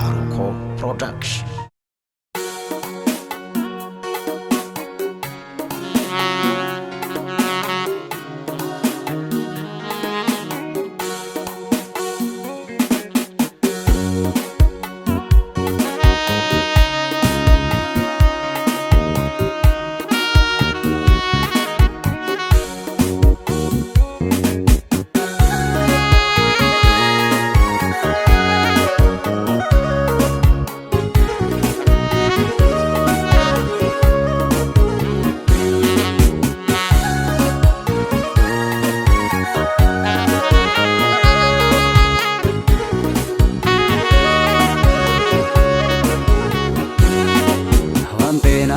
Baruko Production.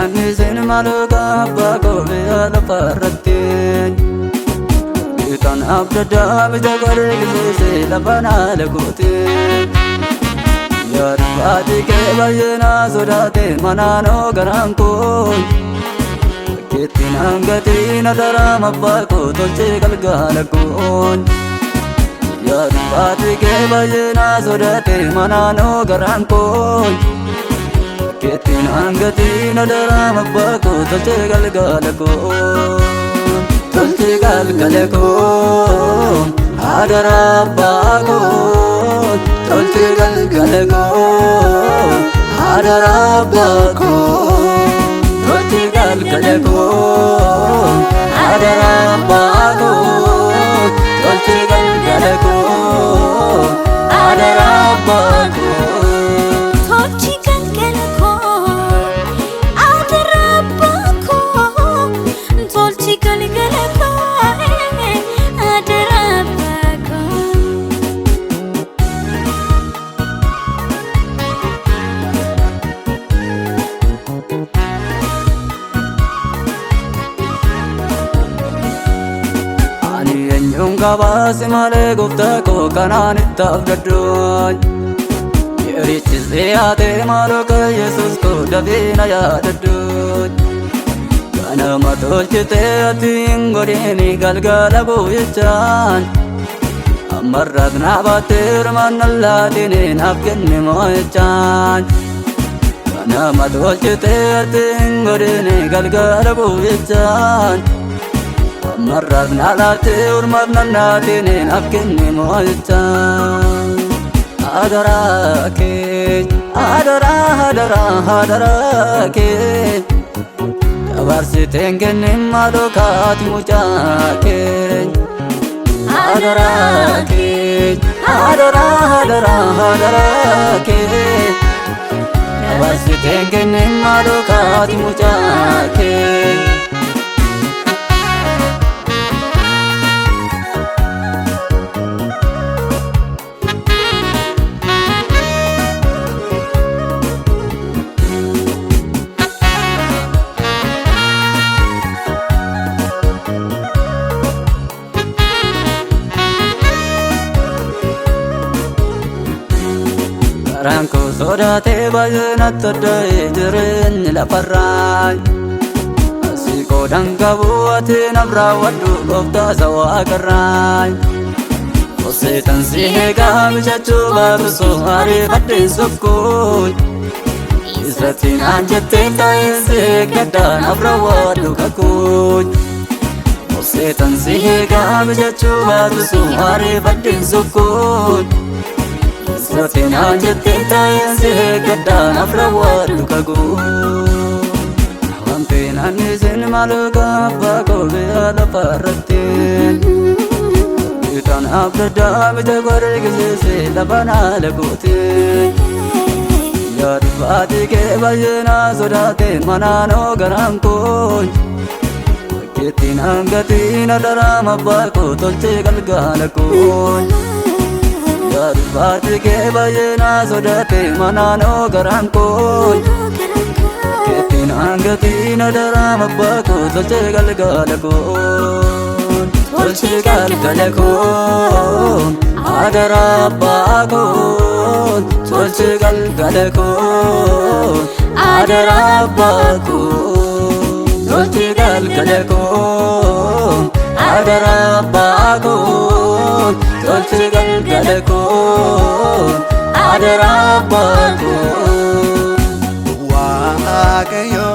Anizin maluka bako biya parratin Itan abda bija gore gise labana lagutin Yar baati ke bayna sodate manano garanko Kitin angati nadara mabako tolche galgalakon Yar baati ke bayna sodate manano garanko Ketin angati nadara mabako tolche galgalako tolche galgalako adara bako tolche galgalako adara bako tolche galgalako adara bako tolche galgalako adara bako Kabasi male gufta ko kanan ittafdaddoy Yerichi ziyate maluka Yesus ko davina yadaddoy Kana matolchite atin godini galgala buyichan Ammarrat nabatir manallatini nafkinni moyichan Kana matolchite atin godini galgala buyichan مرات نالاتي ورمرنا نادينين أبكني مويتان أدراكي أدراكي تبارسي تنكني مالوكات مجاكي أدراكي تبارسي تنكني مالوكات مجاكي Ranko sodate bayna tadai jirin la parrai Asiko dangabu ate nabra wadu gofta sawa karai Osetan sihega mijachu baruso hari patin sokoi Isratin anjate taise kada nabra wadu kakoi Osetan sihega mijachu baruso hari patin sokoi Isratin anjate taise kada nabra wadu kakoi Wampin anizin maluka bako biya parratin Itan abda bija gore gise labana lagutin Yar baati ke bayna sodate manano garanko Kitin angati nadara mabako tolche galgalako Yar baati ke bayna sodate manano garanko Kitin angati nadara mabako tolche galgalako tolche galgalako adara bako tolche galgalako adara bako tolche galgalako adara abbakun tolchi galgalakun adara abbakun Waaqayyo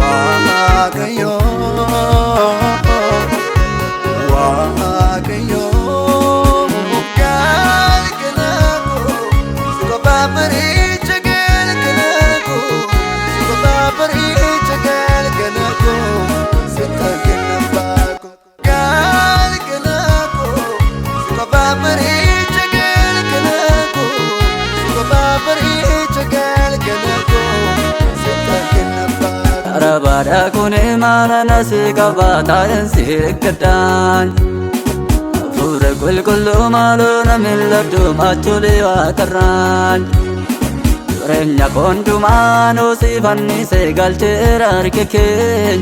Waaqayyo Waaqayyo galgalako suka babaricha galgalako suka babaricha galgalako sita galgalako galgalako suka babaricha galgalako suka babaricha galgalako sita galgalako Arabada kune mana nasi kabata sikatan Fura kul kullu malu namiladu machuli wakaran Renya kondu manu sivanni segal terar keken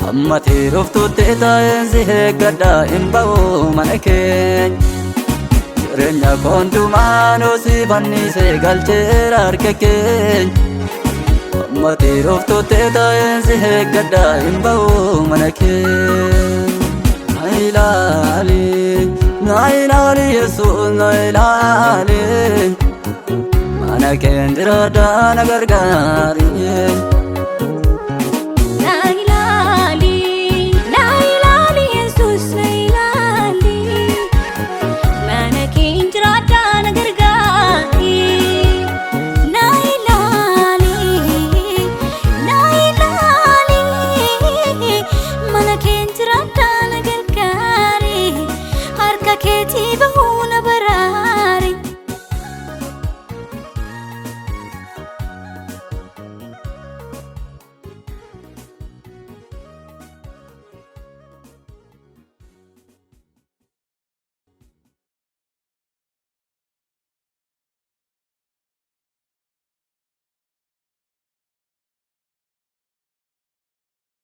Amma tiruf tutte taen sihegada imbau maneken Renya kondu manu sivanni segal terar keken Matiruf tutte taen sihegada imbau maneken Nailali Yesu nailali Manaken dirada nagargari